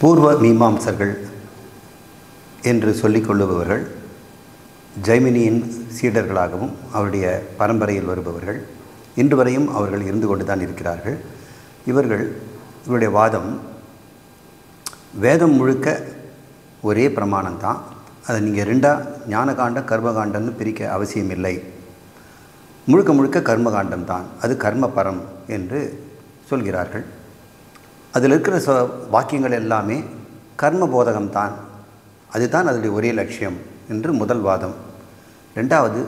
பூர்வ மீமாம்சர்கள் என்று சொல்லிக்கொள்ளுபவர்கள் ஜைமினியின் சீடர்களாகவும் அவருடைய பரம்பரையில் வருபவர்கள் இன்று வரையும் அவர்கள் இருந்து கொண்டு தான் இருக்கிறார்கள். இவருடைய வாதம் வேதம் முழுக்க ஒரே பிரமாணம்தான். அதை நீங்கள் ரெண்டாக ஞானகாண்டம் கர்மகாண்டம்னு பிரிக்க அவசியமில்லை. முழுக்க முழுக்க கர்மகாண்டம் தான், அது கர்மபரம் என்று சொல்கிறார்கள். அதில் இருக்கிற வாக்கியங்கள் எல்லாமே கர்ம போதகம்தான், அதுதான் அதனுடைய ஒரே லட்சியம் என்று முதல் வாதம். ரெண்டாவது,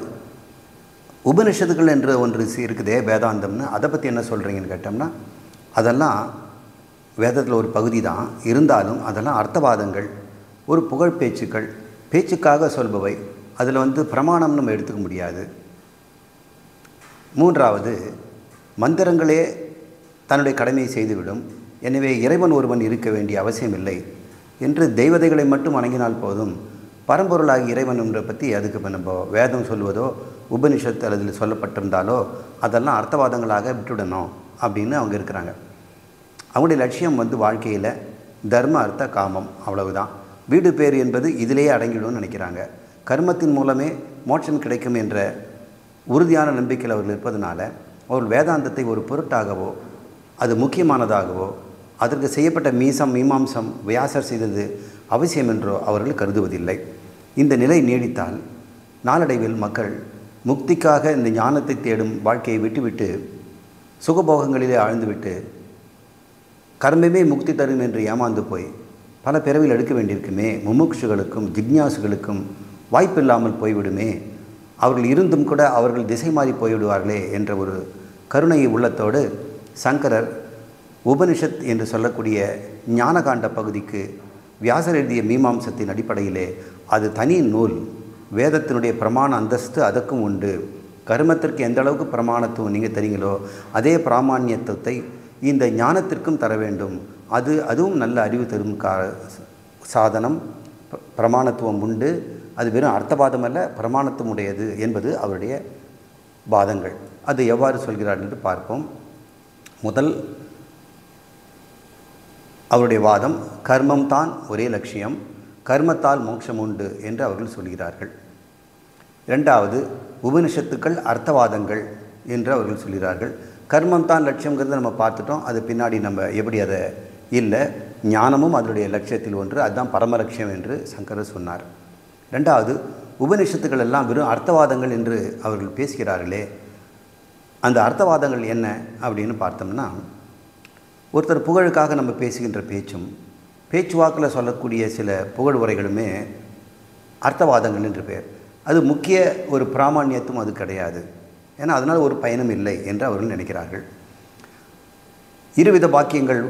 உபனிஷத்துக்கள் என்று ஒன்று இருக்குதே வேதாந்தம்னு, அதை பற்றி என்ன சொல்கிறீங்கன்னு கேட்டோம்னா, அதெல்லாம் வேதத்தில் ஒரு பகுதி தான், இருந்தாலும் அதெல்லாம் அர்த்தவாதங்கள், ஒரு புகழ் பேச்சுக்கள், பேச்சுக்காக சொல்பவை. அதில் பிரமாணம் நம்ம எடுத்துக்க முடியாது. மூன்றாவது, மந்திரங்களே தன்னுடைய கடமையை செய்துவிடும், எனவே இறைவன் ஒருவன் இருக்க வேண்டிய அவசியமில்லை என்று தெய்வதைகளை மட்டும் வணங்கினால் போதும், பரம்பொருளாகி இறைவன் என்ற பற்றி அதுக்கு நம்ம வேதம் சொல்வதோ உபனிஷத்து அதில் சொல்லப்பட்டிருந்தாலோ அதெல்லாம் அர்த்தவாதங்களாக விட்டுவிடணும் அப்படின்னு அவங்க இருக்கிறாங்க. அவங்களுடைய லட்சியம் வாழ்க்கையில் தர்ம அர்த்த காமம், அவ்வளவுதான். வீடு பேர் என்பது இதிலேயே அடங்கிடும்னு நினைக்கிறாங்க. கர்மத்தின் மூலமே மோட்சம் கிடைக்கும் என்ற உறுதியான நம்பிக்கையில் அவர்கள் இருப்பதனால அவர்கள் வேதாந்தத்தை ஒரு பொருட்டாகவோ அது முக்கியமானதாகவோ அதற்கு செய்யப்பட்ட மீமாம்சம் வியாசர் செய்தது அவசியம் என்றோ அவர்கள் கருதுவதில்லை. இந்த நிலை நீடித்தால் நாளடைவில் மக்கள் முக்திக்காக இந்த ஞானத்தை தேடும் வாழ்க்கையை விட்டுவிட்டு சுகபோகங்களிலே ஆழ்ந்துவிட்டு கர்மமே முக்தி தரும் என்று ஏமாந்து போய் பல பிறவியில் எடுக்க வேண்டியிருக்குமே, முமுட்சுகளுக்கும் ஜிக்ஞாசுகளுக்கும் வாய்ப்பில்லாமல் போய்விடுமே, அவர்கள் இருந்தும் கூட அவர்கள் திசை மாறி போய்விடுவார்களே என்ற ஒரு கருணையை உள்ளத்தோடு சங்கரர் உபனிஷத் என்று சொல்லக்கூடிய ஞானகாண்ட பகுதிக்கு வியாசர் எழுதிய மீமாம்சத்தின் அடிப்படையிலே அது தனி நூல், வேதத்தினுடைய பிரமாண அந்தஸ்து அதற்கும் உண்டு. கர்மத்திற்கு எந்த அளவுக்கு பிரமாணத்துவம் நீங்கள் தரீங்களோ அதே பிராமான்யத்துவத்தை இந்த ஞானத்திற்கும் தர வேண்டும். அதுவும் நல்ல அறிவு தரும் சாதனம், பிரமாணத்துவம் உண்டு. அது வெறும் அர்த்தவாதம் அல்ல, பிரமாணத்துவம் உடையது என்பது அவருடைய வாதங்கள். அது எவ்வாறு சொல்கிறார் என்று பார்ப்போம். முதல் அவருடைய வாதம் கர்மம் தான் ஒரே லட்சியம், கர்மத்தால் மோட்சம் உண்டு என்று அவர்கள் சொல்கிறார்கள். இரண்டாவது, உபனிஷத்துக்கள் அர்த்தவாதங்கள் என்று அவர்கள் சொல்கிறார்கள். கர்மம் தான் லட்சியங்கிறத நம்ம பார்த்துட்டோம், அது பின்னாடி நம்ம எப்படி அதை இல்லை, ஞானமும் அதனுடைய லட்சியத்தில் ஒன்று, அதுதான் பரம லட்சியம் என்று சங்கரர் சொன்னார். ரெண்டாவது, உபனிஷத்துக்கள் எல்லாம் வெறும் அர்த்தவாதங்கள் என்று அவர்கள் பேசுகிறார்களே, அந்த அர்த்தவாதங்கள் என்ன அப்படின்னு பார்த்தோம்னா, ஒருத்தர் புகழுக்காக நம்ம பேசுகின்ற பேச்சும் பேச்சுவாக்கில் சொல்லக்கூடிய சில புகழ் உரைகளுமே அர்த்தவாதங்கள் என்று பெயர். அது முக்கிய ஒரு பிராமான்யத்துவம் அது கிடையாது, ஏன்னா அதனால் ஒரு பயனும் இல்லை என்று அவர்கள் நினைக்கிறார்கள். இருவித வாக்கியங்கள்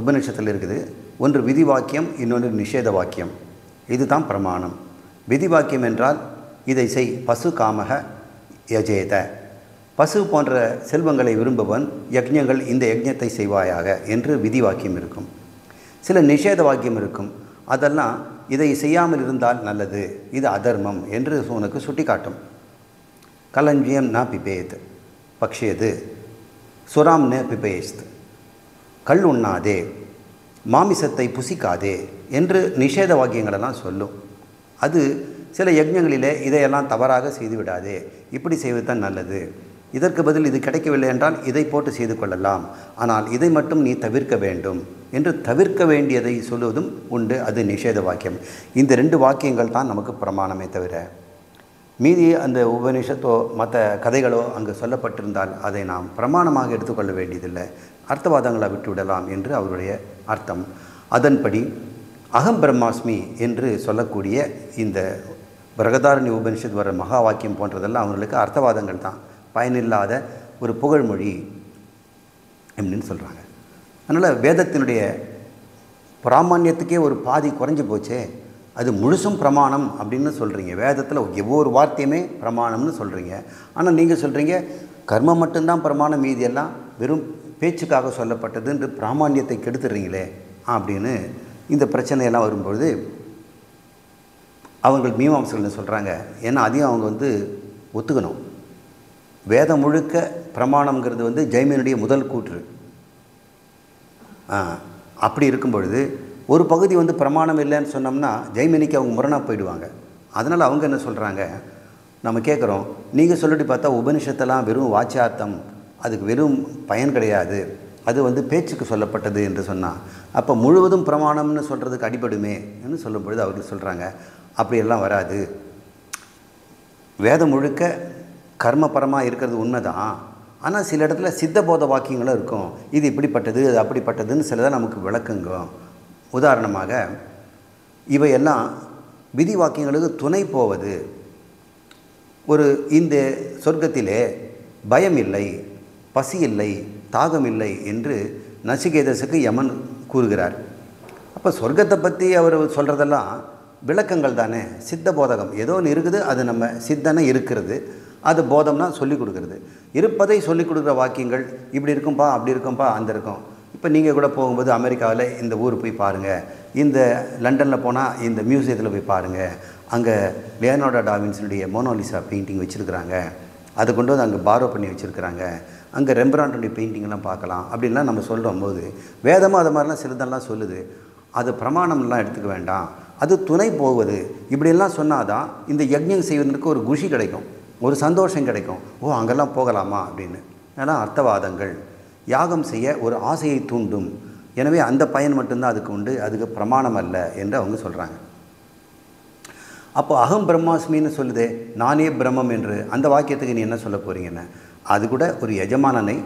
உபநிஷத்தில் இருக்குது. ஒன்று விதி வாக்கியம், இன்னொன்று நிஷேத வாக்கியம். இதுதான் பிரமாணம். விதி வாக்கியம் என்றால் இதை செய், பசு காமக யஜேத, பசு போன்ற செல்வங்களை விரும்புவன் யக்ஞங்கள் இந்த யக்ஞத்தை செய்வாயாக என்று விதி வாக்கியம் இருக்கும். சில நிஷேத வாக்கியம் இருக்கும், அதெல்லாம் இதை செய்யாமல் இருந்தால் நல்லது, இது அதர்மம் என்று உனக்கு சுட்டி காட்டும். கலஞ்சியம் ந பிபேத் பக்ஷேது சுராம் ந பிபேஸ்த், கல் உண்ணாதே, மாமிசத்தை புசிக்காதே என்று நிஷேத வாக்கியங்களெல்லாம் சொல்லும். அது சில யக்ஞங்களிலே இதையெல்லாம் தவறாக செய்து விடாதே, இப்படி செய்வது தான் நல்லது, இதற்கு பதில் இது கிடைக்கவில்லை என்றால் இதை போட்டு செய்து கொள்ளலாம், ஆனால் இதை மட்டும் நீ தவிர்க்க வேண்டும் என்று தவிர்க்க வேண்டியதை சொல்லுவதும் உண்டு. அது நிஷேத வாக்கியம். இந்த ரெண்டு வாக்கியங்கள் தான் நமக்கு பிரமாணமே தவிர மீதி அந்த உபநிஷத்தோ மற்ற கதைகளோ அங்கு சொல்லப்பட்டிருந்தால் அதை நாம் பிரமாணமாக எடுத்துக்கொள்ள வேண்டியதில்லை, அர்த்தவாதங்களை விட்டுவிடலாம் என்று அவருடைய அர்த்தம். அதன்படி அகம் பிரம்மாஸ்மி என்று சொல்லக்கூடிய இந்த பிரகதாரண்ய உபனிஷத் வர மகா வாக்கியம் போன்றதெல்லாம் அவங்களுக்கு அர்த்தவாதங்கள் தான், பயனில்லாத ஒரு புகழ்மொழி அப்படின்னு சொல்கிறாங்க. அதனால் வேதத்தினுடைய பிராமான்யத்துக்கே ஒரு பாதி குறைஞ்சி போச்சே, அது முழுசும் பிரமாணம் அப்படின்னு சொல்கிறீங்க. வேதத்தில் ஒவ்வொரு வார்த்தையுமே பிரமாணம்னு சொல்கிறீங்க, ஆனால் நீங்கள் சொல்கிறீங்க கர்மம் மட்டும்தான் பிரமாணம், மீதியெல்லாம் வெறும் பேச்சுக்காக சொல்லப்பட்டது என்று பிராமான்யத்தை கெடுத்துடுறீங்களே அப்படின்னு இந்த பிரச்சனையெல்லாம் வரும்பொழுது அவங்கள் மீமாம்சர்கள் சொல்கிறாங்க. ஏன்னா அதையும் அவங்க ஒத்துக்கணும். வேதம் முழுக்க பிரமாணம்ங்கிறது ஜைமினுடைய முதல் கூற்று. அப்படி இருக்கும் பொழுது ஒரு பகுதி வந்து பிரமாணம் இல்லைன்னு சொன்னோம்னா ஜெய்மினிக்கு அவங்க முரணாக போயிடுவாங்க. அதனால் அவங்க என்ன சொல்கிறாங்க, நம்ம கேட்குறோம், நீங்கள் சொல்லிட்டு பார்த்தா உபனிஷத்தெல்லாம் வெறும் வாச்சியார்த்தம், அதுக்கு வெறும் பயன் கிடையாது, அது வந்து பேச்சுக்கு சொல்லப்பட்டது என்று சொன்னால் அப்போ முழுவதும் பிரமாணம்னு சொல்கிறதுக்கு அடிபடுமே என்று சொல்லும் பொழுது அவர்கள் சொல்கிறாங்க, அப்படியெல்லாம் வராது. வேதம் முழுக்க கர்மபரமாக இருக்கிறது உண்மைதான். ஆனால் சில இடத்துல சித்தபோத வாக்கியங்களும் இருக்கும். இது இப்படிப்பட்டது அது அப்படிப்பட்டதுன்னு சிலதான் நமக்கு விளக்குங்க. உதாரணமாக இவையெல்லாம் விதி வாக்கியங்களுக்கு துணை போவது. ஒரு இந்த சொர்க்கத்திலே பயம் இல்லை, பசி இல்லை, தாகம் இல்லை என்று நசிகேதஸுக்கு யமன் கூறுகிறார். அப்போ சொர்க்கத்தை பற்றி அவர் சொல்கிறதெல்லாம் விளக்கங்கள் தானே, சித்த போதகம். ஏதோ ஒன்று இருக்குது, அது நம்ம சித்தனை இருக்கிறது, அது போதம்னா சொல்லிக் கொடுக்குறது. இருப்பதை சொல்லிக் கொடுக்குற வாக்கியங்கள் இப்படி இருக்கும்பா, அப்படி இருக்கும்பா, அந்த இருக்கும். இப்போ நீங்கள் கூட போகும்போது அமெரிக்காவில் இந்த ஊர் போய் பாருங்கள், இந்த லண்டனில் போனால் இந்த மியூசியத்தில் போய் பாருங்கள், அங்கே லியோனார்டோ டா வின்சியுடைய மோனாலிசா பெயிண்டிங் வச்சுருக்குறாங்க, அதை கொண்டு வந்து அங்கே பாரோ பண்ணி வச்சுருக்குறாங்க, அங்கே ரெம்பராண்டோடைய பெயிண்டிங்கெல்லாம் பார்க்கலாம் அப்படின்லாம் நம்ம சொல்லும் போது வேதமாக அது மாதிரிலாம் சிலதெல்லாம் சொல்லுது. அது பிரமாணம்லாம் எடுத்துக்க வேண்டாம், அது துணை போவது. இப்படியெல்லாம் சொன்னால் தான் இந்த யஜ்ஞம் செய்வதற்கு ஒரு குஷி கிடைக்கும், ஒரு சந்தோஷம் கிடைக்கும். ஓ, அங்கெல்லாம் போகலாமா அப்படின்னு. ஏன்னா அர்த்தவாதங்கள் யாகம் செய்ய ஒரு ஆசையை தூண்டும். எனவே அந்த பயன் மட்டும்தான் அதுக்கு உண்டு, அதுக்கு பிரமாணம் அல்ல என்று அவங்க சொல்கிறாங்க. அப்போ அகம் பிரம்மாஸ்மின்னு சொல்லுதே, நானே பிரம்மம் என்று, அந்த வாக்கியத்துக்கு நீ என்ன சொல்ல போகிறீங்கன்னு, அது கூட ஒரு எஜமானனை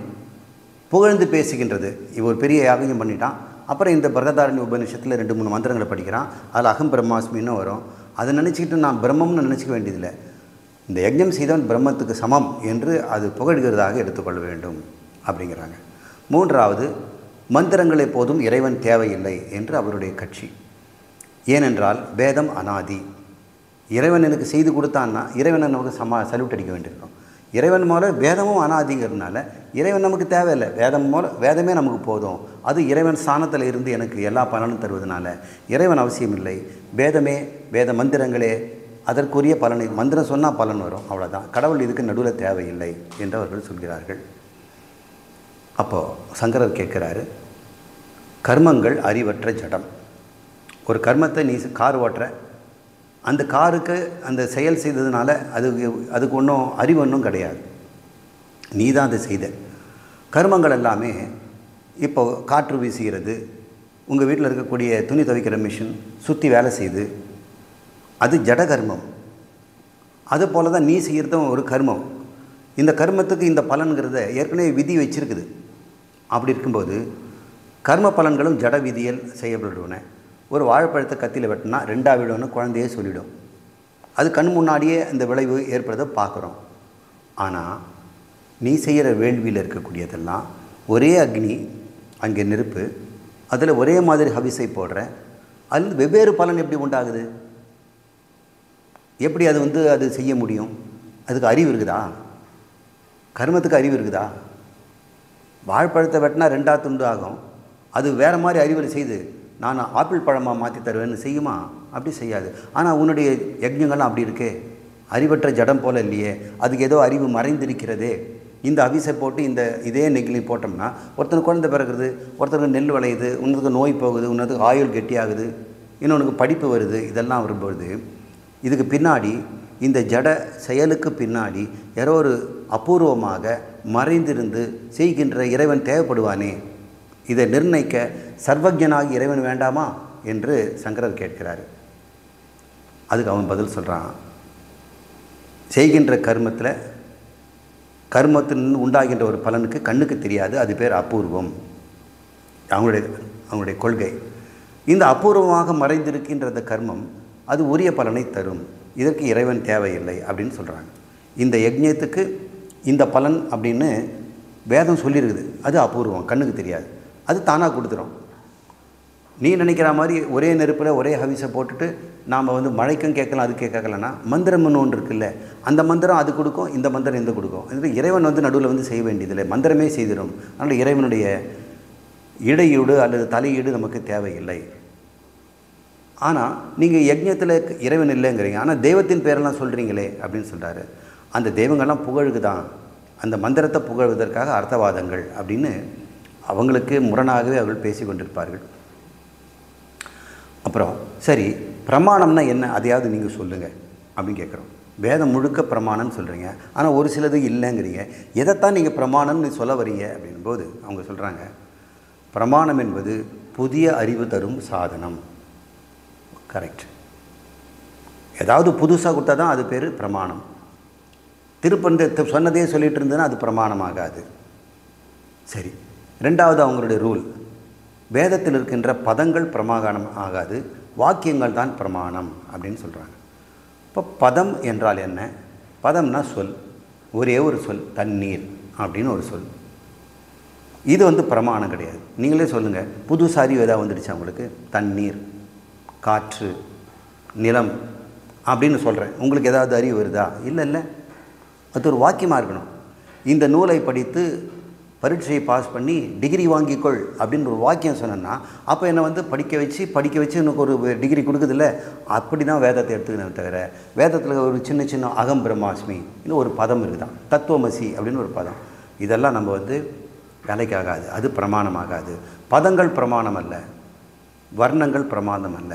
புகழ்ந்து பேசுகின்றது. இவ ஒரு பெரிய யாகம் பண்ணிட்டான், அப்புறம் இந்த பரதாரண்ய உபநிஷத்தில் 2-3 மந்திரங்களை படிக்கிறான், அதில் அகம் பிரம்மாஸ்மின்னு வரும். அதை நினச்சிக்கிட்டு நான் பிரம்மம்னு நினச்சிக்க வேண்டியதில்லை, இந்த யஜ்ஞம் செய்தவன் பிரம்மத்துக்கு சமம் என்று அது புகழ்கிறதாக எடுத்துக்கொள்ள வேண்டும் அப்படிங்கிறாங்க. மூன்றாவது, மந்திரங்கள் எப்போதும் இறைவன் தேவையில்லை என்று அவருடைய கட்சி. ஏனென்றால் வேதம் அனாதி. இறைவன் எனக்கு செய்து கொடுத்தான்னா இறைவனை நமக்கு சல்யூட் அடிக்க வேண்டியிருக்கும். இறைவன் மூலம் வேதமும் அனாதிங்கிறதுனால இறைவன் நமக்கு தேவையில்லை, வேதமே நமக்கு போதும். அது இறைவன் ஸ்தானத்தில் இருந்து எனக்கு எல்லா பலனும் தருவதனால இறைவன் அவசியம் இல்லை. வேதமே, வேத மந்திரங்களே அதற்குரிய பலனை, மந்திரம் சொன்னால் பலன் வரும், அவ்வளோதான். கடவுள் இதுக்கு நடுவில் தேவையில்லை என்று அவர்கள் சொல்கிறார்கள். அப்போது சங்கரர் கேட்குறாரு, கர்மங்கள் அறிவற்ற ஜடம். ஒரு கர்மத்தை நீ கார் ஓட்டுற, அந்த காருக்கு அந்த செயல் செய்ததுனால அதுக்கு ஒன்றும் அறிவு ஒன்றும் கிடையாது, நீ தான் அதை செய்த. கர்மங்கள் எல்லாமே இப்போ காற்று வீசுகிறது, உங்கள் வீட்டில் இருக்கக்கூடிய துணி துவைக்கிற மிஷின் சுற்றி வேலை செய்யுது, அது ஜட கர்மம். அது போல தான் நீ செய்கிறதும் ஒரு கர்மம். இந்த கர்மத்துக்கு இந்த பலன்கிறத ஏற்கனவே விதி வச்சிருக்குது. அப்படி இருக்கும்போது கர்ம பலன்களும் ஜட விதியில் செய்யப்படுவன. ஒரு வாழைப்பழத்தை கத்தியில் வெட்டினா 2ஆ விடும்னு குழந்தையே சொல்லிவிடும். அது கண் முன்னாடியே அந்த விளைவு ஏற்படுறதை பார்க்குறோம். ஆனால் நீ செய்கிற வேள்வியில் இருக்கக்கூடியதெல்லாம் ஒரே அக்னி, அங்கே நெருப்பு, அதில் ஒரே மாதிரி ஹவிசை போடுற, அதில் வெவ்வேறு பலன் எப்படி உண்டாகுது? எப்படி அது செய்ய முடியும்? அதுக்கு அறிவு இருக்குதா? கர்மத்துக்கு அறிவு இருக்குதா? வாழைப்பழத்தை வெட்டினா 2ஆ துண்டு ஆகும், அது வேறு மாதிரி அறிவில் செய்து நான் ஆப்பிள் பழமாக மாற்றி தருவேன்னு செய்யுமா? அப்படி செய்யாது. ஆனால் உன்னுடைய யஜ்ஞங்கள்லாம் அப்படி இருக்கே, அறிவற்ற ஜடம் போல் இல்லையே, அதுக்கு ஏதோ அறிவு மறைந்திருக்கிறதே. இந்த அவிசை போட்டு இதே நெகிழி போட்டோம்னா ஒருத்தனுக்கு குழந்தை பிறகுது, ஒருத்தருக்கு நெல் விளையுது, இன்னொருக்கு நோய் போகுது, இன்னொருக்கு ஆயுள் கெட்டியாகுது, இன்னொன்றுக்கு படிப்பு வருது. இதெல்லாம் வரும்பொழுது இதுக்கு பின்னாடி, இந்த ஜட செயலுக்கு பின்னாடி யாரோ ஒரு அபூர்வமாக மறைந்திருந்து செய்கின்ற இறைவன் தேவைப்படுவானே. இதை நிர்ணயிக்க சர்வஜனாகி இறைவன் வேண்டாமா என்று சங்கரர் கேட்கிறார். அதுக்கு அவன் பதில் சொல்கிறான், செய்கின்ற கர்மத்தின் உண்டாகின்ற ஒரு பலனுக்கு கண்ணுக்கு தெரியாது, அது பேர் அபூர்வம். அவங்களுடைய கொள்கை. இந்த அபூர்வமாக மறைந்திருக்கின்ற கர்மம் அது உரிய பலனை தரும், இதற்கு இறைவன் தேவையில்லை அப்படின்னு சொல்கிறாங்க. இந்த யஜ்ஞத்துக்கு இந்த பலன் அப்படின்னு வேதம் சொல்லியிருக்குது, அது அபூர்வம், கண்ணுக்கு தெரியாது, அது தானாக கொடுத்துரும். நீ நினைக்கிற மாதிரி ஒரே நெருப்பில் ஒரே ஹவிசை போட்டுட்டு நாம் மழைக்கும் கேட்கலாம், அது கேட்கலன்னா மந்திரம்னு ஒன்று இருக்குல்ல, அந்த மந்திரம் அது கொடுக்கும், இந்த மந்திரம் இந்த கொடுக்கும். இது இறைவன் நடுவில் செய்ய வேண்டியதில்லை, மந்திரமே செய்திடும். அதனால் இறைவனுடைய இடையீடு அல்லது தலையீடு நமக்கு தேவையில்லை. ஆனால் நீங்கள் யஜ்ஞத்தில் இறைவன் இல்லைங்கிறீங்க, ஆனால் தெய்வத்தின் பேரெல்லாம் சொல்கிறீங்களே அப்படின்னு சொல்கிறாரு. அந்த தெய்வங்கள்லாம் புகழுக்கு தான், அந்த மந்திரத்தை புகழ்வதற்காக அர்த்தவாதங்கள் அப்படின்னு அவங்களுக்கு முரணாகவே அவர்கள் பேசி கொண்டிருப்பார்கள். அப்புறம் சரி பிரமாணம்னா என்ன, அதையாவது நீங்கள் சொல்லுங்கள் அப்படின்னு கேட்குறோம். வேதம் முழுக்க பிரமாணம்னு சொல்கிறீங்க, ஆனால் ஒரு சிலது இல்லைங்கிறீங்க. எதைத்தான் நீங்கள் பிரமாணம்னு சொல்ல வரீங்க அப்படின்போது அவங்க சொல்கிறாங்க, பிரமாணம் என்பது புதிய அறிவு தரும் சாதனம். கரெக்ட். ஏதாவது புதுசாக கொடுத்தா தான் அது பேர் பிரமாணம். திருப்பந்த சொன்னதே சொல்லிகிட்டு இருந்ததுன்னா அது பிரமாணமாகாது. சரி, ரெண்டாவது அவங்களுடைய ரூல், வேதத்தில் இருக்கின்ற பதங்கள் பிரமாணம் ஆகாது, வாக்கியங்கள் தான் பிரமாணம் அப்படின்னு சொல்கிறாங்க. இப்போ பதம் என்றால் என்ன? பதம்னா சொல், ஒரே ஒரு சொல், தண்ணீர் அப்படின்னு ஒரு சொல். இது பிரமாணம் கிடையாது. நீங்களே சொல்லுங்கள், புதுசு அறிவு ஏதாவது வந்துடுச்சு அவங்களுக்கு? தண்ணீர், காற்று, நிலம் அப்படின்னு சொல்கிறேன், உங்களுக்கு ஏதாவது அறிவு வருதா? இல்லை இல்லை, அது ஒரு வாக்கியமாக இருக்கணும். இந்த நூலை படித்து பரீட்சையை பாஸ் பண்ணி டிகிரி வாங்கிக்கொள் அப்படின்னு ஒரு வாக்கியம் சொன்னேன்னா அப்போ என்னை படிக்க வச்சு எனக்கு ஒரு டிகிரி கொடுக்குதில்ல, அப்படி தான் வேதத்தை எடுத்துக்கணும். தவிர வேதத்தில் ஒரு சின்ன சின்ன அகம் பிரம்மாஸ்மி இன்னும் ஒரு பதம் இருக்குதான், தத்துவமசி அப்படின்னு ஒரு பதம், இதெல்லாம் நம்ம வேலைக்காகாது, அது பிரமாணமாகாது. பதங்கள் பிரமாணம் அல்ல, வர்ணங்கள் பிரமாணம் அல்ல,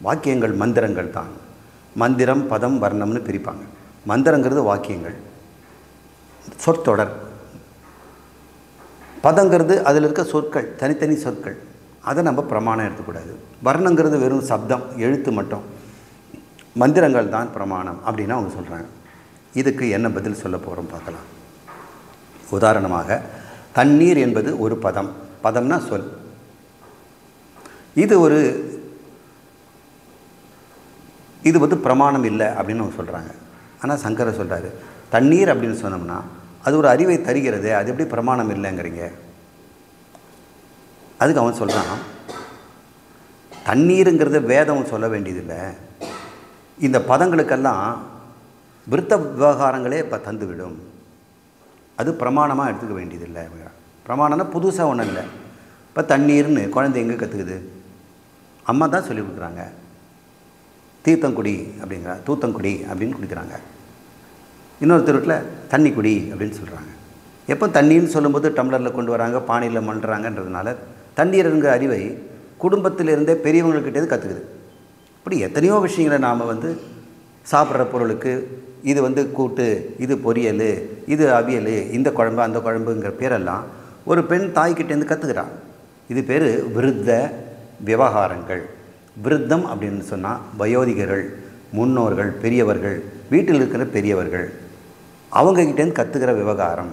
வாக்கியங்கள் மந்திரங்கள் தான். மந்திரம் பதம் வர்ணம்னு பிரிப்பாங்க. மந்திரங்கிறது வாக்கியங்கள், சொற்றொடர். பதங்கிறது அதில் இருக்க சொற்கள், தனித்தனி சொற்கள், அதை நம்ம பிரமாணம் எடுத்துக்கூடாது. வர்ணங்கிறது வெறும் சப்தம், எழுத்து மட்டும். மந்திரங்கள் தான் பிரமாணம் அப்படின்னு அவங்க சொல்கிறாங்க. இதுக்கு என்ன பதில் சொல்ல போகிறோம் பார்க்கலாம். உதாரணமாக, தண்ணீர் என்பது ஒரு பதம், பதம்னா சொல். இது பிரமாணம் இல்லை அப்படின்னு அவங்க சொல்கிறாங்க. ஆனால் சங்கரர் சொல்கிறாரு, தண்ணீர் அப்படின்னு சொன்னோம்னா அது ஒரு அறிவை தருகிறது, அது எப்படி பிரமாணம் இல்லைங்கிறீங்க? அதுக்கு அவன் சொல்கிறான், தண்ணீருங்கிறத வேதம் சொல்ல வேண்டியதில்லை, இந்த பதங்களுக்கெல்லாம் விருத்த விவகாரங்களே இப்போ தந்துவிடும், அது பிரமாணமாக எடுத்துக்க வேண்டியதில்லை. பிரமாணம்னா புதுசாக ஒன்றும் இல்லை. இப்போ தண்ணீர்னு குழந்தை எங்கே கற்றுக்குது? அம்மா தான் சொல்லி கொடுக்குறாங்க. தீர்த்தங்குடி அப்படிங்கிற, தூத்தங்குடி அப்படின்னு குடிக்கிறாங்க. இன்னொருத்தர் வீட்டில் தண்ணி குடி அப்படின்னு சொல்கிறாங்க. எப்போ தண்ணின்னு சொல்லும்போது டம்ளரில் கொண்டு வராங்க, பானையில் மண்ணுறாங்கன்றதுனால தண்ணீருங்கிற அறிவை குடும்பத்திலிருந்தே பெரியவங்கள்கிட்டே கற்றுக்குது. இப்படி எத்தனையோ விஷயங்களை நாம் சாப்பிட்ற பொருளுக்கு இது கூட்டு, இது பொரியல், இது அவியல், இந்த குழம்பு அந்த குழம்புங்கிற பேரெல்லாம் ஒரு பெண் தாய்கிட்டேருந்து கற்றுக்கிறான். இது பேர் விருத்த விவகாரங்கள். விருத்தம் அப்படின்னு சொன்னால் வயோதிகர்கள், முன்னோர்கள், பெரியவர்கள், வீட்டில் இருக்கிற பெரியவர்கள், அவங்கக்கிட்டேருந்து கற்றுக்கிற விவகாரம்.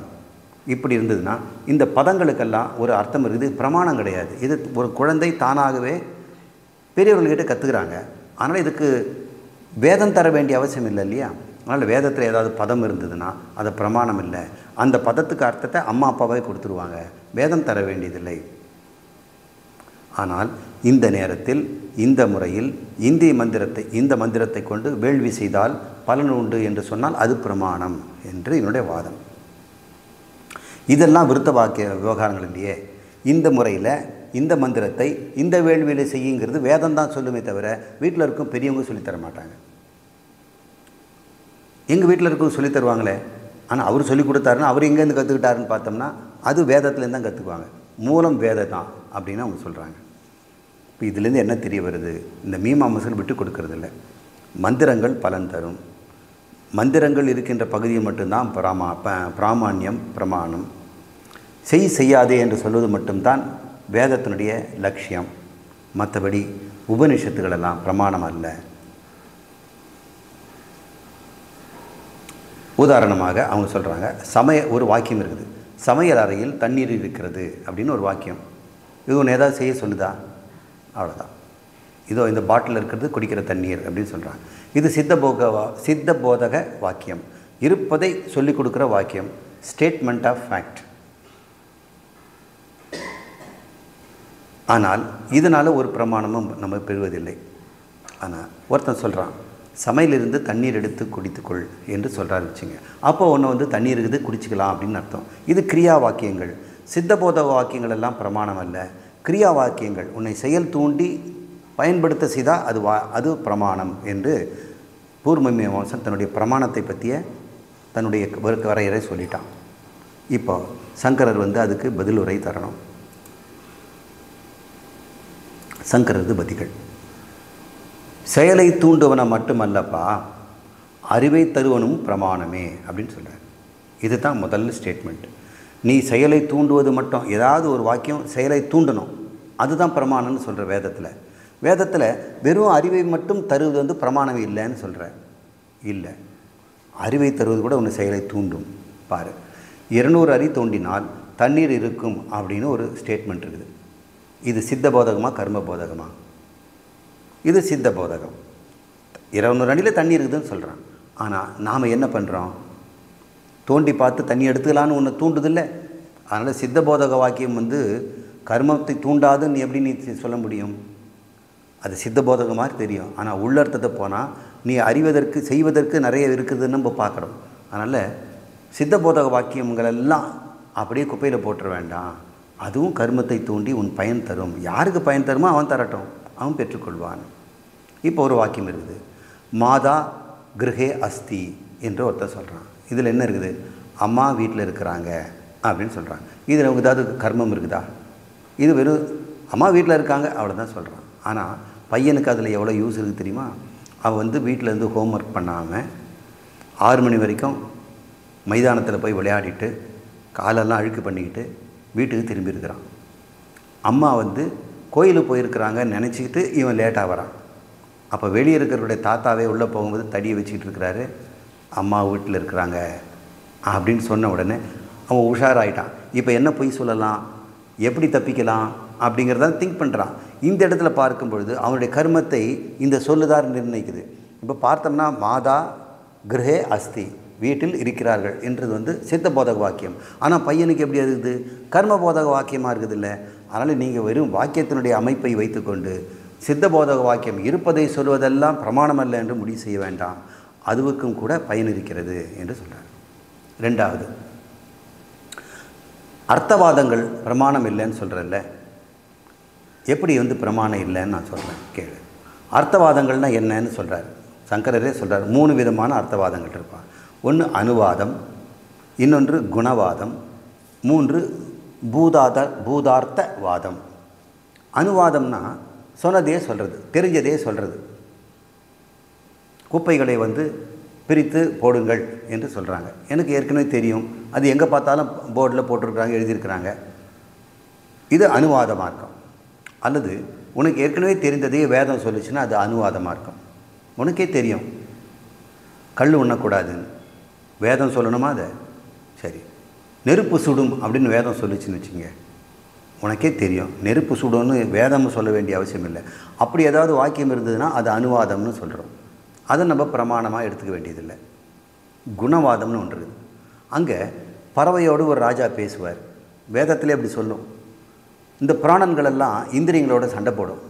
இப்படி இருந்ததுன்னா இந்த பதங்களுக்கெல்லாம் ஒரு அர்த்தம் இருக்குது, பிரமாணம் கிடையாது. இது ஒரு குழந்தை தானாகவே பெரியவர்கள்கிட்ட கற்றுக்குறாங்க. அதனால் இதுக்கு வேதம் தர வேண்டிய அவசியம் இல்லை இல்லையா? அதனால் வேதத்தில் ஏதாவது பதம் இருந்ததுன்னா அது பிரமாணம் இல்லை. அந்த பதத்துக்கு அர்த்தத்தை அம்மா அப்பாவே கொடுத்துருவாங்க, வேதம் தர வேண்டியதில்லை. ஆனால் இந்த நேரத்தில் இந்த முறையில் இந்த மந்திரத்தை கொண்டு வேள்வி செய்தால் பலன் உண்டு என்று சொன்னால் அது பிரமாணம் என்று என்னுடைய வாதம். இதெல்லாம் விருத்த வாக்கிய விவகாரங்கள் இல்லையே. இந்த முறையில் இந்த மந்திரத்தை இந்த வேள்வியில் செய்யுங்கிறது வேதம் தான் சொல்லுமே தவிர வீட்டில் இருக்கும் பெரியவங்க சொல்லித்தர மாட்டாங்க. எங்கள் வீட்டில் இருக்கும் சொல்லி தருவாங்களே, ஆனால் அவர் சொல்லி கொடுத்தாருன்னா அவர் எங்கேருந்து கற்றுக்கிட்டாருன்னு பார்த்தோம்னா அது வேதத்துலேருந்து தான் கற்றுக்குவாங்க. மூலம் வேதம் தான் அப்படின்னு அவங்க சொல்கிறாங்க. இப்போ இதுலேருந்து என்ன தெரிய வருது? இந்த மீமாம்சல் விட்டு கொடுக்கறதில்ல. மந்திரங்கள் பலன் தரும். மந்திரங்கள் இருக்கின்ற பகுதியை மட்டும்தான் பிராமான்யம், பிரமாணம். செய்யாதே என்று சொல்வது மட்டும்தான் வேதத்தினுடைய லட்சியம். மற்றபடி உபனிஷத்துகளெல்லாம் பிரமாணம் அல்ல. உதாரணமாக அவங்க சொல்கிறாங்க, ஒரு வாக்கியம் இருக்குது, சமையல் அறையில் தண்ணீர் இருக்கிறது அப்படின்னு ஒரு வாக்கியம். இது ஒன்று ஏதாவது செய்ய சொல்லுதா? அவ்வளோதான். இதோ இந்த பாட்டில் இருக்கிறது குடிக்கிற தண்ணீர் அப்படின்னு சொல்கிறாங்க. இது சித்த போதக வாக்கியம், இருப்பதை சொல்லிக் கொடுக்குற வாக்கியம், ஸ்டேட்மெண்ட் ஆஃப் ஃபேக்ட். ஆனால் இதனால் ஒரு பிரமாணமும் நம்ம பெறுவதில்லை. ஆனால் ஒருத்தன் சொல்கிறான், சமையலிருந்து தண்ணீர் எடுத்து குடித்துக்கொள் என்று சொல்கிறாரு வச்சுங்க. அப்போ ஒன்று தண்ணீர் இருக்குது குடிச்சிக்கலாம் அப்படின்னு அர்த்தம். இது கிரியா வாக்கியங்கள். சித்தபோத வாக்கியங்கள் எல்லாம் பிரமாணம் அல்ல, கிரியா வாக்கியங்கள். உன்னை செயல் தூண்டி பயன்படுத்த செய்தால் அது பிரமாணம் என்று பூர்வமீமாம்சன் தன்னுடைய பிரமாணத்தை பற்றிய தன்னுடைய வரையறை சொல்லிட்டான். இப்போ சங்கரர் அதுக்கு பதிலுரை தரணும். சங்கரது பதிகள். செயலை தூண்டுவனை மட்டுமல்லப்பா, அறிவை தருவனும் பிரமாணமே அப்படின்னு சொல்கிறார். இது தான் முதல் ஸ்டேட்மெண்ட். நீ செயலை தூண்டுவது மட்டும், ஏதாவது ஒரு வாக்கியம் செயலை தூண்டணும், அதுதான் பிரமாணம்னு சொல்கிற வேதத்தில். வேதத்தில் வெறும் அறிவை மட்டும் தருவது வந்து பிரமாணம் இல்லைன்னு சொல்கிற. இல்லை, அறிவை தருவது கூட ஒன்று செயலை தூண்டும். பாரு, 200 அடி தோண்டினால் தண்ணீர் இருக்கும் அப்படின்னு ஒரு ஸ்டேட்மெண்ட் இருக்குது. இது சித்த போதகமா கர்ம போதகமா? இது சித்த போதகம். 200 அடியில் தண்ணி இருக்குதுன்னு சொல்கிறான். ஆனால் நாம் என்ன பண்ணுறோம்? தோண்டி பார்த்து தண்ணி எடுத்துக்கலான்னு ஒன்று தூண்டுதில்லை. அதனால் சித்த போதக வாக்கியம் வந்து கர்மத்தை தூண்டாதுன்னு எப்படி நீ சொல்ல முடியும்? அது சித்த போதகம் மாதிரி தெரியும். ஆனால் உள்ளர்த்தத்தை போனால் நீ அறிவதற்கு செய்வதற்கு நிறைய இருக்குதுன்னு நம்ம பார்க்குறோம். அதனால் சித்த போதக வாக்கியங்களெல்லாம் அப்படியே குப்பையில் போட்டுற வேண்டாம். அதுவும் கர்மத்தை தூண்டி உன் பயன் தரும். யாருக்கு பயன் தருமோ அவன் தரட்டும், அவன் பெற்றுக்கொள்வான். இப்போ ஒரு வாக்கியம் இருக்குது, மாதா கிரகே அஸ்தி என்று ஒருத்தர் சொல்கிறான். இதில் என்ன இருக்குது? அம்மா வீட்டில் இருக்கிறாங்க அப்படின்னு சொல்கிறாங்க. இதில் அவங்க ஏதாவது கர்மம் இருக்குதா? இது வெறும் அம்மா வீட்டில் இருக்காங்க அவ்வளோதான் சொல்கிறான். ஆனால் பையனுக்கு அதில் எவ்வளோ யூஸ் இருக்குது தெரியுமா? அவன் வந்து வீட்டிலேருந்து ஹோம்ஒர்க் பண்ணாமல் 6 மணி வரைக்கும் மைதானத்தில் போய் விளையாடிட்டு காலெல்லாம் அழுக்கு பண்ணிக்கிட்டு வீட்டுக்கு திரும்பி இருக்கிறான். அம்மா வந்து கோயிலுக்கு போயிருக்கிறாங்கன்னு நினச்சிக்கிட்டு இவன் லேட்டாக வரான். அப்போ வெளியே இருக்கிறவருடைய தாத்தாவே உள்ளே போகும்போது தடியை வச்சுக்கிட்டு இருக்கிறாரு, அம்மா வீட்டில் இருக்கிறாங்க அப்படின்னு சொன்ன உடனே அவன் உஷாராயிட்டான். இப்போ என்ன பொய் சொல்லலாம், எப்படி தப்பிக்கலாம் அப்படிங்கிறத திங்க் பண்ணுறான். இந்த இடத்துல பார்க்கும் பொழுது அவனுடைய கர்மத்தை இந்த சொல்லுதார் நிர்ணயிக்குது. இப்போ பார்த்தோம்னா மாதா கிரகே அஸ்தி, வீட்டில் இருக்கிறார்கள் என்றது வந்து சித்த போதக வாக்கியம். ஆனால் பையனுக்கு எப்படி இருக்குது? கர்ம போதக வாக்கியமாக இருக்குது இல்லை. அதனால் நீங்கள் வெறும் வாக்கியத்தினுடைய அமைப்பை வைத்துக்கொண்டு சித்த போதக வாக்கியம் இருப்பதை சொல்வதெல்லாம் பிரமாணம் அல்ல என்று முடிவு செய்ய வேண்டாம். அதுவுக்கும் கூட பயன் இருக்கிறது என்று சொல்கிறார். 2வது, அர்த்தவாதங்கள் பிரமாணம் இல்லைன்னு சொல்கிறல்ல, எப்படி வந்து பிரமாணம் இல்லைன்னு நான் சொல்கிறேன் கேளு. அர்த்தவாதங்கள்னால் என்னன்னு சொல்கிறார் சங்கரரே சொல்கிறார். 3 விதமான அர்த்தவாதங்கள் இருப்பான். ஒன்று அனுவாதம், இன்னொன்று குணவாதம், 3 பூதார்த்த வாதம். அனுவாதம்னா சொன்னதே சொல்கிறது, தெரிஞ்சதே சொல்கிறது. குப்பைகளை வந்து பிரித்து போடுங்கள் என்று சொல்கிறாங்க. எனக்கு ஏற்கனவே தெரியும், அது எங்கே பார்த்தாலும் போர்டில் போட்டிருக்கிறாங்க, எழுதியிருக்கிறாங்க. இது அனுவாத மார்க்கம். அல்லது உனக்கு ஏற்கனவே தெரிந்ததே வேதம் சொல்லிச்சுன்னா அது அனுவாத மார்க்கம். உனக்கே தெரியும் கல் உண்ணக்கூடாதுன்னு, வேதம் சொல்லணுமா? அதை சரி, நெருப்பு சுடும் அப்படின்னு வேதம் சொல்லிச்சுன்னு வச்சுங்க, உனக்கே தெரியும் நெருப்பு சுடும்னு வேதம் சொல்ல வேண்டிய அவசியம் இல்லை. அப்படி ஏதாவது வாக்கியம் இருந்ததுன்னா அது அனுவாதம்னு சொல்கிறோம். அதை நம்ம பிரமாணமாக எடுத்துக்க வேண்டியதில்லை. குணவாதம்னு ஒன்று இருக்குது. அங்கே பறவையோடு ஒரு ராஜா பேசுவார். வேதத்திலே அப்படி சொல்லும். இந்த பிராணங்களெல்லாம் இந்திரியங்களோட சண்டை போடும்.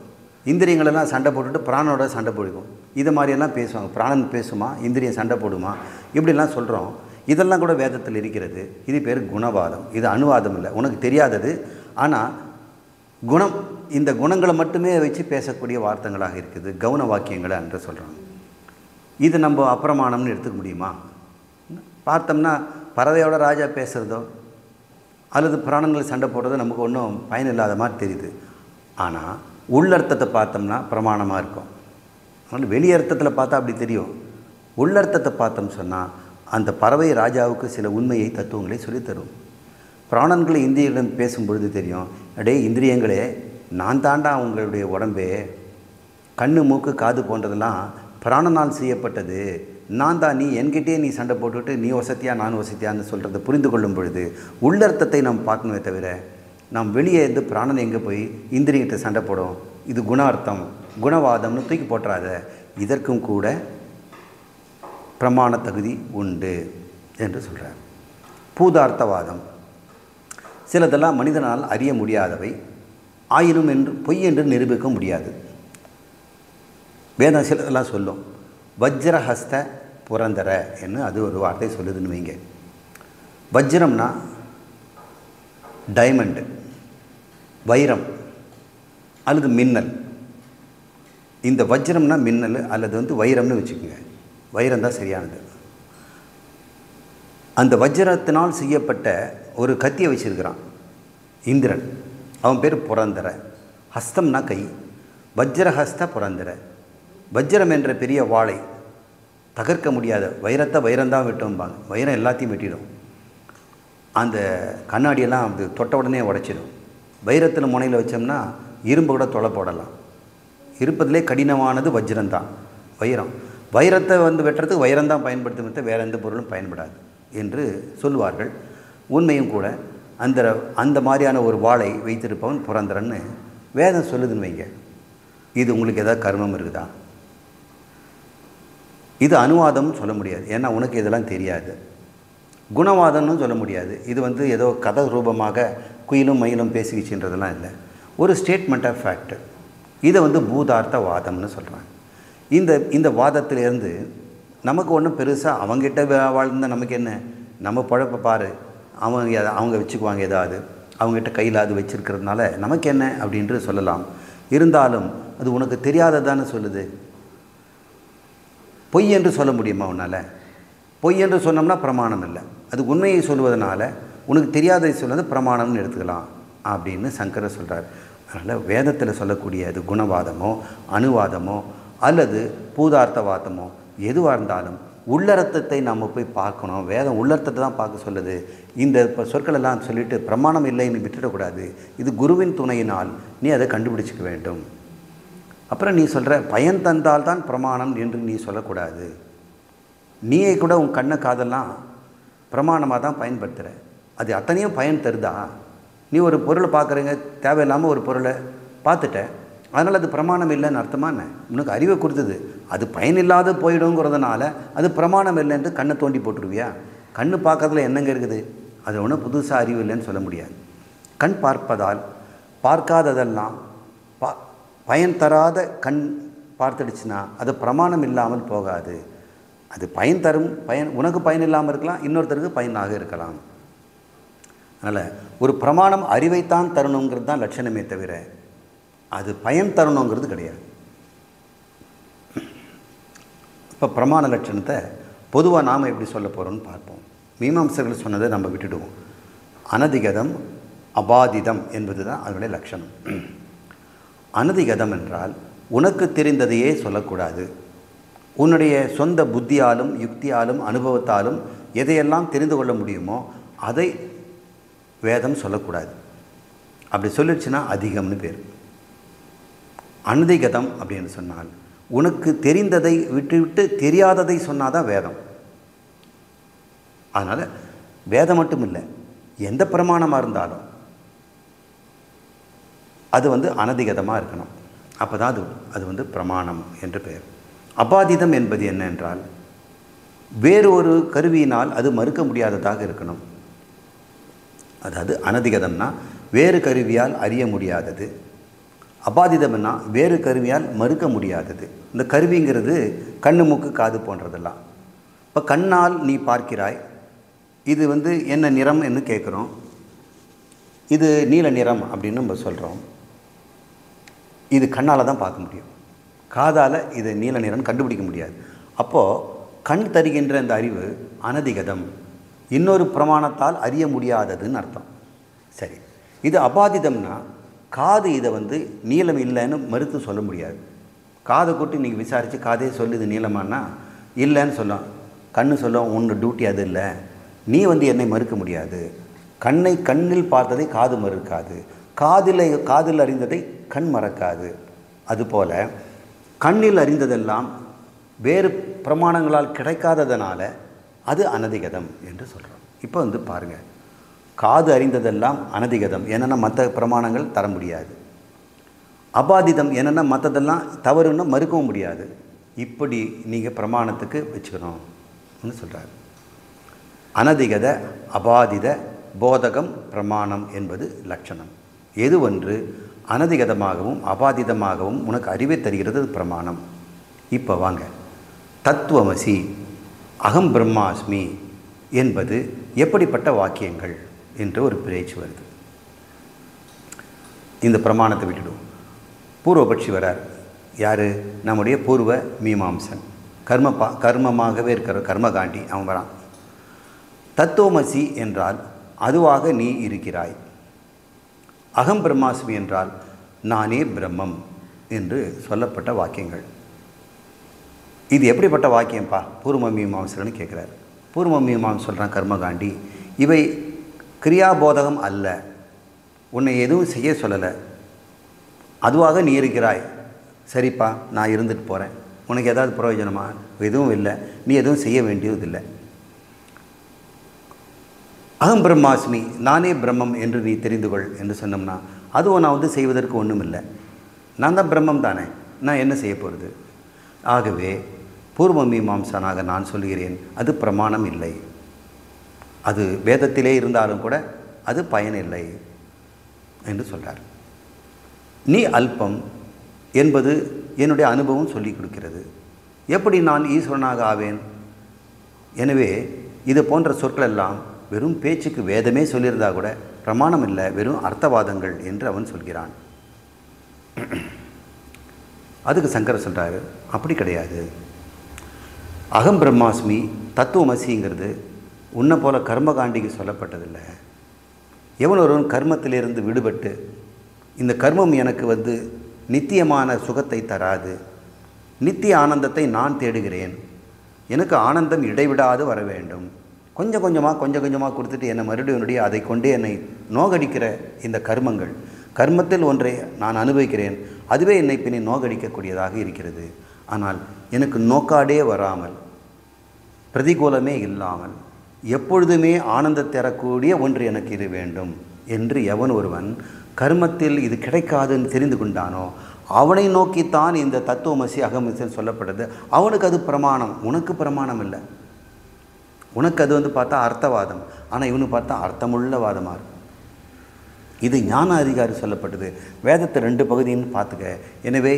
இந்திரியங்களெல்லாம் சண்டை போட்டுட்டு பிராணனோட சண்டை போடுவோம். இது மாதிரியெல்லாம் பேசுவாங்க. பிராணன் பேசுமா, இந்திரியம் சண்டை போடுமா, இப்படிலாம் சொல்கிறோம். இதெல்லாம் கூட வேதத்தில் இருக்கிறது. இது பேர் குணவாதம். இது அனுவாதம் இல்லை, உனக்கு தெரியாதது. ஆனால் குணம், இந்த குணங்களை மட்டுமே வச்சு பேசக்கூடிய வார்த்தைகளாக இருக்குது, கவுன வாக்கியங்களை என்று சொல்கிறாங்க. இது நம்ம அப்பிரமாணம்னு எடுத்துக்க முடியுமா? பார்த்தோம்னா பறவையோட ராஜா பேசுகிறதோ அல்லது பிராணங்கள் சண்டை போடுறதோ நமக்கு ஒன்றும் பயன் இல்லாத மாதிரி தெரியுது. ஆனால் உள்ளர்த்தத்தை பார்த்தோம்னா பிரமாணமாக இருக்கும். அதனால் வெளியர்த்தத்தில் பார்த்தா அப்படி தெரியும். உள்ளர்த்தத்தை பார்த்தோம்னு சொன்னால் அந்த பறவை ராஜாவுக்கு சில உண்மையை தத்துவங்களை சொல்லித்தரும். பிராணன்களை இந்திரியங்களிடம் பேசும்பொழுது தெரியும், அடே இந்திரியங்களே, நான் தாண்டா உங்களுடைய உடம்பே, கண்ணு மூக்கு காது போன்றதெல்லாம் பிராணனால் செய்யப்பட்டது, நான் தான், நீ என்கிட்டே நீ சண்டை போட்டுவிட்டு நீ வசதியா நான் வசதியான்னு சொல்கிறத புரிந்து கொள்ளும் பொழுது உள்ளர்த்தத்தை நாம் பார்க்கணுமே தவிர நாம் வெளியே இருந்து பிராணன் எங்கே போய் இந்திரியத்தை சண்டை போடும், இது குணார்த்தம் குணவாதம்னு தூக்கி போட்டுறாத. இதற்கும் கூட பிரமாண தகுதி உண்டு என்று சொல்கிறார். பூதார்த்தவாதம், சிலதெல்லாம் மனிதனால் அறிய முடியாதவை, ஆயினும் என்று பொய் என்று நிரூபிக்க முடியாது. வேதம் சிலதெல்லாம் சொல்லும். வஜ்ரஹஸ்த புரந்தர என்று அது ஒரு வார்த்தை சொல்லுதுன்னு வைங்க. வஜ்ரம்னா டைமண்டு, வைரம் அல்லது மின்னல். இந்த வஜ்ரம்னா மின்னல் அல்லது வந்து வைரம்னு வச்சுக்கோங்க. வைரம் தான் சரியானது. அந்த வஜ்ரத்தினால் செய்யப்பட்ட ஒரு கத்தியை வச்சிருக்கிறான் இந்திரன். அவன் பேர் புரந்தர. ஹஸ்தம்னா கை, வஜ்ரஹஸ்த புரந்தர. வஜ்ரம் என்ற பெரிய வாளை தகர்க்க முடியாத வைரத்தை வைரந்தான் வெட்டும்பாங்க. வைரம் எல்லாத்தையும் வெட்டிடும். அந்த கண்ணாடியெல்லாம் அது தொட்ட உடனே உடைச்சிடும். வைரத்தில் முனையில் வச்சோம்னா இரும்பு கூட தொலை போடலாம். இருப்பதிலே கடினமானது வஜ்ரம்தான், வைரம். வைரத்தை வெட்டுறதுக்கு வைரம்தான் பயன்படுத்தும், வேறு எந்த பொருளும் பயன்படாது என்று சொல்லுவார்கள். உண்மையும் கூட. அந்த மாதிரியான ஒரு வாளை வைத்திருப்பவன் புரந்தரன்னு வேதம் சொல்லுதுன்னு வைங்க. இது உங்களுக்கு ஏதாவது கர்மம் இருக்குதா? இது அனுவாதம்னு சொல்ல முடியாது, ஏன்னா உனக்கு இதெல்லாம் தெரியாது. குணவாதம்னு சொல்ல முடியாது, இது ஏதோ கதை ரூபமாக குயிலும் மயிலும் பேசிக்கிச்சுன்றதெல்லாம் இல்லை, ஒரு ஸ்டேட்மெண்ட் ஆஃப் ஃபேக்ட். இதை பூதார்த்த வாதம்னு சொல்கிறாங்க. இந்த வாதத்திலேருந்து நமக்கு ஒன்றும் பெருசாக அவங்ககிட்ட வாழ்ந்த நமக்கு என்ன, நம்ம பழப்ப பாரு, அவங்க வச்சுக்குவாங்க, ஏதாவது அவங்ககிட்ட கையில் அது வச்சுருக்கிறதுனால நமக்கு என்ன அப்படின்ட்டு சொல்லலாம். இருந்தாலும் அது உனக்கு தெரியாததான்னு சொல்லுது. பொய் என்று சொல்ல முடியுமா உன்னால்? பொய் என்று சொன்னோம்னா பிரமாணம் இல்லை. அது உண்மையை சொல்வதனால உனக்கு தெரியாததை சொல்வது பிரமாணம்னு எடுத்துக்கலாம் அப்படின்னு சங்கரர் சொல்கிறார். அதனால் வேதத்தில் சொல்லக்கூடிய அது குணவாதமோ அணுவாதமோ அல்லது பூதார்த்தவாதமோ எதுவாக இருந்தாலும் உள்ளர்த்தத்தை நம்ம போய் பார்க்கணும். வேதம் உள்ளர்த்தத்தை தான் பார்க்க சொல்லுது. இந்த சொற்களெல்லாம் சொல்லிவிட்டு பிரமாணம் இல்லைன்னு விட்டுடக்கூடாது. இது குருவின் துணையினால் நீ அதை கண்டுபிடிச்சிக்க வேண்டும். அப்புறம் நீ சொல்கிற பயன் தந்தால் தான் பிரமாணம் என்று நீ சொல்லக்கூடாது. நீயே கூட உன் கண்ணை காதெல்லாம் பிரமாணமாக தான் பயன்படுத்துகிற. அது அத்தனையும் பயன் தருதா? நீ ஒரு பொருளை பார்க்குறீங்க, தேவையில்லாமல் ஒரு பொருளை பார்த்துட்ட, அதனால் அது பிரமாணம் இல்லைன்னு அர்த்தமா என்ன? உனக்கு அறிவை கொடுத்தது, அது பயனில்லாத போயிடுங்கிறதுனால அது பிரமாணம் இல்லைன்ட்டு கண்ணை தோண்டி போட்டுருவியா? கண்ணு பார்க்கறதுல என்னங்க இருக்குது? அது ஒன்றும் புதுசாக அறிவு இல்லைன்னு சொல்ல முடியாது. கண் பார்ப்பதால் பார்க்காததெல்லாம் பயன் தராத கண் பார்த்துடுச்சுன்னா அது பிரமாணம் இல்லாமல் போகாது. அது பயன் தரும். உனக்கு பயன் இல்லாமல் இருக்கலாம், இன்னொருத்தருக்கு பயனாக இருக்கலாம். அதனால் ஒரு பிரமாணம் அறிவைத்தான் தரணுங்கிறது தான் லட்சணமே தவிர அது பயன் தரணுங்கிறது கிடையாது. இப்போ பிரமாண லட்சணத்தை பொதுவாக நாம் எப்படி சொல்ல போகிறோம்னு பார்ப்போம். மீமாம்சர்கள் சொன்னதை நம்ம விட்டுடுவோம். அனதிகதம் அபாதிதம் என்பது தான் அதனுடைய லட்சணம். அனதிகதம் என்றால் உனக்கு தெரிந்ததையே சொல்லக்கூடாது. உன்னுடைய சொந்த புத்தியாலும் யுக்தியாலும் அனுபவத்தாலும் எதையெல்லாம் தெரிந்து கொள்ள முடியுமோ அதை வேதம் சொல்லக்கூடாது. அப்படி சொல்லிடுச்சுன்னா அதிகம்னு பேர். அனதிகதம் அப்படின்னு சொன்னால் உனக்கு தெரிந்ததை விட்டுவிட்டு தெரியாததை சொன்னால் தான் வேதம். அதனால் வேதம் மட்டும் இல்லை, எந்த பிரமாணமாக இருந்தாலும் அது அனதிகதமாக இருக்கணும். அப்போ தான் அது பிரமாணம் என்று பெயர். அபாதிதம் என்பது என்ன என்றால் வேறு ஒரு கருவியினால் அது மறுக்க முடியாததாக இருக்கணும். அதாவது அனதிகதம்னா வேறு கருவியால் அறிய முடியாதது. அபாதிதம்னா வேறு கருவியால் மறுக்க முடியாதது. இந்த கருவிங்கிறது கண்ணு மூக்கு காது போன்றதெல்லாம். இப்போ கண்ணால் நீ பார்க்கிறாய், இது என்ன நிறம் என்று கேட்குறோம், இது நீல நிறம் அப்படின்னு நம்ம சொல்கிறோம். இது கண்ணால் தான் பார்க்க முடியும், காதால் இது நீல நிறம் கண்டுபிடிக்க முடியாது. அப்போது கண் தருகின்ற அந்த அறிவு அனதிகதம், இன்னொரு பிரமாணத்தால் அறிய முடியாததுன்னு அர்த்தம். சரி, இது அபாதிதம்னா காது இதை நீளம் இல்லைன்னு மறுத்து சொல்ல முடியாது. காதை கூட்டி நீங்கள் விசாரித்து காதே சொல்லு இது நீளமானா இல்லைன்னு சொல்லும். கண்ணு சொல்லும் உன்னோட டியூட்டி அது இல்லை, நீ என்னை மறுக்க முடியாது. கண்ணில் பார்த்ததை காது மறுக்காது, காதில் அறிந்ததை கண் மறக்காது. அதுபோல் கண்ணில் அறிந்ததெல்லாம் வேறு பிரமாணங்களால் கிடைக்காததனால அது அனதிகதம் என்று சொல்கிறோம். இப்போ பாருங்கள், காது அறிந்ததெல்லாம் அனதிகதம், என்னென்னா மற்ற பிரமாணங்கள் தர முடியாது. அபாதிதம் என்னென்னா மற்றதெல்லாம் தவறுன்னு மறுக்கவும் முடியாது. இப்படி நீங்கள் பிரமாணத்துக்கு வச்சுக்கணும்னு சொல்கிறார். அனதிகத அபாதித போதகம் பிரமாணம் என்பது லட்சணம். எது ஒன்று அனதிகதமாகவும் அபாதிதமாகவும் உனக்கு அறிவை தருகிறது பிரமாணம். இப்போ வாங்க, தத்துவமசி அகம் பிரம்மாஸ்மி என்பது எப்படிப்பட்ட வாக்கியங்கள் என்று ஒரு பேச்சு வருது. இந்த பிரமாணத்தை விட்டுடுவோம். பூர்வபட்சி வரார். யார்? நம்முடைய பூர்வ மீமாம்சன், கர்மமாகவே இருக்கிற கர்மகாண்டி அவன் வரான். தத்துவமசி என்றால் அதுவாக நீ இருக்கிறாய். அகம் பிரம்மாஸ்மி என்றால் நானே பிரம்மம் என்று சொல்லப்பட்ட வாக்கியங்கள். இது எப்படிப்பட்ட வாக்கியம்ப்பா பூர்வ மீமாம்சகன்னு கேட்குறாரு. பூர்வ மீமாம்சம் சொல்கிறான் கர்மகாண்டி, இவை கிரியாபோதகம் அல்ல, உன்னை எதுவும் செய்ய சொல்லலை, அதுவாக நீ இருக்கிறாய், சரிப்பா நான் இருந்துட்டு போகிறேன், உனக்கு ஏதாவது பிரயோஜனமா? எதுவும் இல்லை, நீ எதுவும் செய்ய வேண்டியதில்லை. அகம் பிரம்மாஸ்மி, நானே பிரம்மம் என்று நீ தெரிந்து கொள் என்று சொன்னோம்னா அதுவும் நான் செய்வதற்கு ஒன்றும் இல்லை, நான் தான் பிரம்மம் தானே, நான் என்ன செய்ய போகிறது? ஆகவே பூர்வ மீமாம்சனாக நான் சொல்கிறேன், அது பிரமாணம் இல்லை, அது வேதத்திலே இருந்தாலும் கூட அது பயனில்லை என்று சொல்கிறார். நீ அல்பம் என்பது என்னுடைய அனுபவம் சொல்லிக் கொடுக்கிறது. எப்படி நான் ஈஸ்வரனாக ஆவேன்? எனவே இது போன்ற சொற்கள் எல்லாம் வெறும் பேச்சுக்கு வேதமே சொல்லியிருந்தா கூட பிரமாணம் இல்லை, வெறும் அர்த்தவாதங்கள் என்று அவன் சொல்கிறான். அதுக்கு சங்கரர் சொல்கிறாரு, அப்படி கிடையாது. அகம் பிரம்மாஸ்மி தத்துவமசிங்கிறது உன்னை போல கர்மகாண்டிக்கு சொல்லப்பட்டதில்லை. எவன் ஒருவன் கர்மத்திலிருந்து விடுபட்டு இந்த கர்மம் எனக்கு நித்தியமான சுகத்தை தராது, நித்திய ஆனந்தத்தை நான் தேடுகிறேன், எனக்கு ஆனந்தம் இடைவிடாது வர வேண்டும், கொஞ்சம் கொஞ்சமாக கொடுத்துட்டு என்னை மறுபடியும் அதை கொண்டே என்னை நோகடிக்கிற இந்த கர்மங்கள், கர்மத்தில் ஒன்றை நான் அனுபவிக்கிறேன், அதுவே என்னை பின்னே நோகடிக்கக்கூடியதாக இருக்கிறது. ஆனால் எனக்கு நோக்காடே வராமல், பிரதிகூலமே இல்லாமல், எப்பொழுதுமே ஆனந்தம் தரக்கூடிய ஒன்று எனக்கு இது வேண்டும் என்று எவன் ஒருவன் கர்மத்தில் இது கிடைக்காதுன்னு தெரிந்து கொண்டானோ அவனை நோக்கித்தான் இந்த தத்துவமசி அகமசின்னு சொல்லப்பட்டது. அவனுக்கு அது பிரமாணம், உனக்கு பிரமாணம் இல்லை. உனக்கு அது பார்த்தா அர்த்தவாதம், ஆனால் இவனுக்கு பார்த்தா அர்த்தமுள்ள வாதமாக இருக்கும். இது ஞான அதிகாரி சொல்லப்பட்டது. வேதத்தை 2 பகுதின்னு பார்த்துக்க. எனவே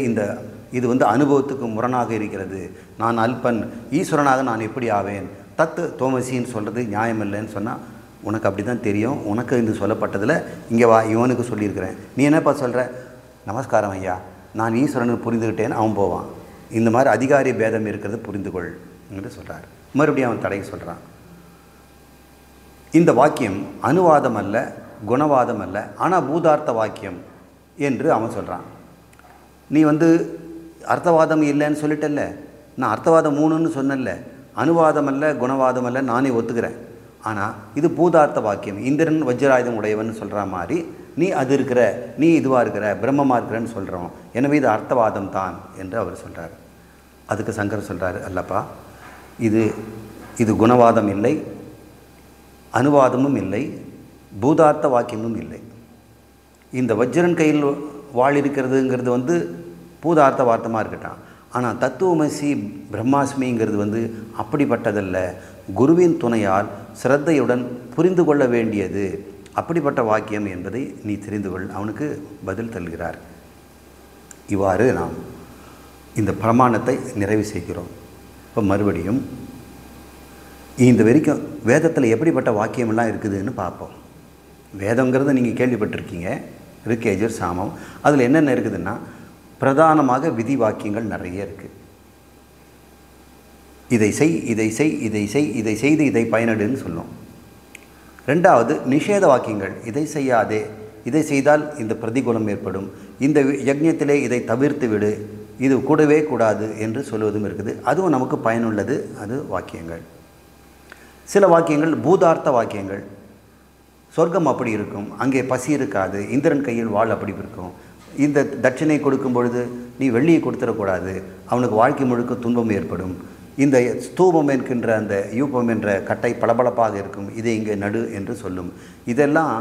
இது அனுபவத்துக்கு முரணாக இருக்கிறது. நான் அல்பன், ஈஸ்வரனாக நான் எப்படி ஆவேன், தோமசின்னு சொல்கிறது நியாயம் இல்லைன்னு சொன்னால் உனக்கு அப்படி தான் தெரியும். உனக்கு இது சொல்லப்பட்டதில் இங்கே வா, இவனுக்கு சொல்லியிருக்கிறேன். நீ என்னப்பா சொல்கிற? நமஸ்காரம் ஐயா, நான் ஈஸ்வரனுக்கு புரிந்துக்கிட்டேன்னு அவன் போவான். இந்த மாதிரி அதிகாரி பேதம் இருக்கிறது புரிந்துகொள் என்று சொல்கிறார். மறுபடியும் அவன் தடை சொல்கிறான். இந்த வாக்கியம் அனுவாதம் அல்ல, குணவாதம் அல்ல, ஆனால் பூதார்த்த வாக்கியம் என்று அவன் சொல்கிறான். நீ அர்த்தவாதம் இல்லைன்னு சொல்லிட்டல்ல, நான் அர்த்தவாதம் 3ன்னு சொன்னல, அனுவாதம் அல்ல, குணவாதம் அல்ல, நானே ஒத்துக்கிறேன். ஆனால் இது பூதார்த்த வாக்கியம். இந்திரன் வஜ்ராயுதம் உடையவன் சொல்கிற மாதிரி நீ அது இருக்கிற, நீ இதுவாக இருக்கிற, பிரம்மமாக இருக்கிறன்னு சொல்கிறோம். எனவே இது அர்த்தவாதம் தான் என்று அவர் சொல்கிறார். அதுக்கு சங்கர் சொல்கிறார், அல்லப்பா, இது குணவாதம் இல்லை, அனுவாதமும் இல்லை, பூதார்த்த வாக்கியமும் இல்லை. இந்த வஜ்ரன் கையில் வாழ் இருக்கிறதுங்கிறது பூதார்த்த வார்த்தமாக இருக்கட்டான். ஆனால் தத்துவமசி பிரம்மாஸ்மிங்கிறது அப்படிப்பட்டதல்ல, குருவின் துணையால் சிரத்தையுடன் புரிந்து கொள்ள வேண்டியது அப்படிப்பட்ட வாக்கியம் என்பதை நீ தெரிந்து கொள். அவனுக்கு பதில் தருகிறார். இவ்வாறு நாம் இந்த பிரமாணத்தை நிறைவு செய்கிறோம். இப்போ மறுபடியும் இந்த வரைக்கும் வேதத்தில் எப்படிப்பட்ட வாக்கியமெல்லாம் இருக்குதுன்னு பார்ப்போம். வேதங்கிறத நீங்கள் கேள்விப்பட்டிருக்கீங்க, ரிக்கேஜர், சாமம். அதில் என்னென்ன இருக்குதுன்னா பிரதானமாக விதி வாக்கியங்கள் நிறைய இருக்குது. இதை செய், இதை செய், இதை செய், இதை செய்து இதை பயனடுன்னு சொல்லும். 2வது நிஷேத வாக்கியங்கள், இதை செய்யாதே, இதை செய்தால் இந்த பிரதிகூலம் ஏற்படும், இந்த யஜ்ஞத்திலே இதை தவிர்த்து விடு, இது கூடவே கூடாது என்று சொல்வதும் இருக்குது. அதுவும் நமக்கு பயனுள்ளது. அது வாக்கியங்கள். சில வாக்கியங்கள் பூதார்த்த வாக்கியங்கள், சொர்க்கம் அப்படி இருக்கும், அங்கே பசி இருக்காது, இந்திரன் கையில் வாழ் அப்படி இருக்கும், இந்த தட்சிணை கொடுக்கும் பொழுது நீ வெள்ளியை கொடுத்துடக்கூடாது, அவனுக்கு வாழ்க்கை முழுக்க துன்பம் ஏற்படும், இந்த ஸ்தூபம் என்கின்ற அந்த யூபம் என்ற கட்டை பளபளப்பாக இருக்கும், இதை இங்கே நடு என்று சொல்லும். இதெல்லாம்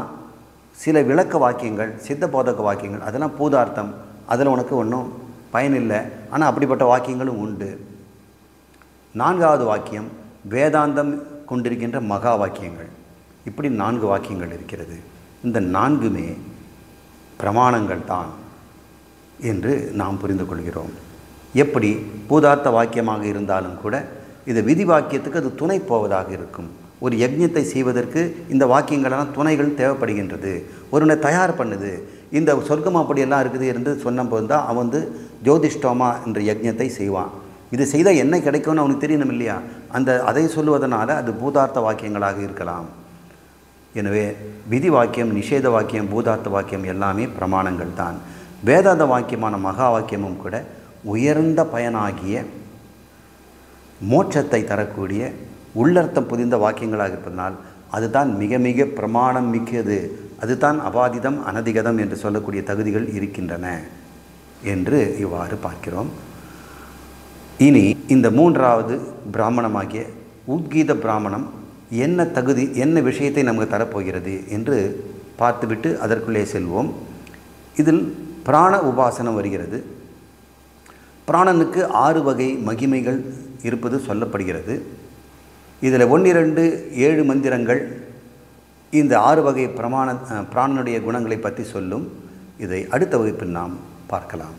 சில விளக்க வாக்கியங்கள், சித்த போதக வாக்கியங்கள். அதெல்லாம் பூதார்த்தம், அதில் உனக்கு ஒன்றும் பயனில்லை. ஆனால் அப்படிப்பட்ட வாக்கியங்களும் உண்டு. 4வது வாக்கியம் வேதாந்தம் கொண்டிருக்கின்ற மகா வாக்கியங்கள். இப்படி 4 வாக்கியங்கள் இருக்கிறது. இந்த 4மே பிரமாணங்கள் தான் என்று நாம் புரிந்து கொள்கிறோம். எப்படி பூதார்த்த வாக்கியமாக இருந்தாலும் கூட இது விதி வாக்கியத்துக்கு அது துணை போவதாக இருக்கும். ஒரு யஜ்ஞத்தை செய்வதற்கு இந்த வாக்கியங்களெல்லாம் துணைகள் தேவைப்படுகின்றது. ஒருவனை தயார் பண்ணுது. இந்த சொர்க்கம் அப்படியெல்லாம் இருக்குது என்று சொன்னபோது தான் அவன் ஜோதிஷ்டோமா என்ற யஜ்ஞத்தை செய்வான். இது செய்தால் என்ன கிடைக்கும்னு அவனுக்கு தெரியணும் இல்லையா? அதை சொல்லுவதனால அது பூதார்த்த வாக்கியங்களாக இருக்கலாம். எனவே விதி வாக்கியம், நிஷேத வாக்கியம், பூதார்த்த வாக்கியம் எல்லாமே பிரமாணங்கள் தான். வேதாந்த வாக்கியமான மகா வாக்கியமும் கூட உயர்ந்த பயனாகிய மோட்சத்தை தரக்கூடிய உள்ளர்த்தம் புதிந்த வாக்கியங்களாக இருப்பதனால் அதுதான் மிக மிக பிரமாணம் மிக்கது, அதுதான் அபாதிதம் அனதிகதம் என்று சொல்லக்கூடிய தகுதிகள் இருக்கின்றன என்று இவ்வாறு பார்க்கிறோம். இனி இந்த மூன்றாவது பிராமணமாகிய உத்கீத பிராமணம் என்ன தகுதி, என்ன விஷயத்தை நமக்கு தரப்போகிறது என்று பார்த்துவிட்டு அதற்குள்ளே செல்வோம். இதில் பிராண உபாசனம் வருகிறது. பிராணனுக்கு 6 வகை மகிமைகள் இருப்பது சொல்லப்படுகிறது. இதில் 1, 2, 7 மந்திரங்கள் இந்த 6 வகை பிராணனுடைய குணங்களை பற்றி சொல்லும். இதை அடுத்த வகுப்பில் நாம் பார்க்கலாம்.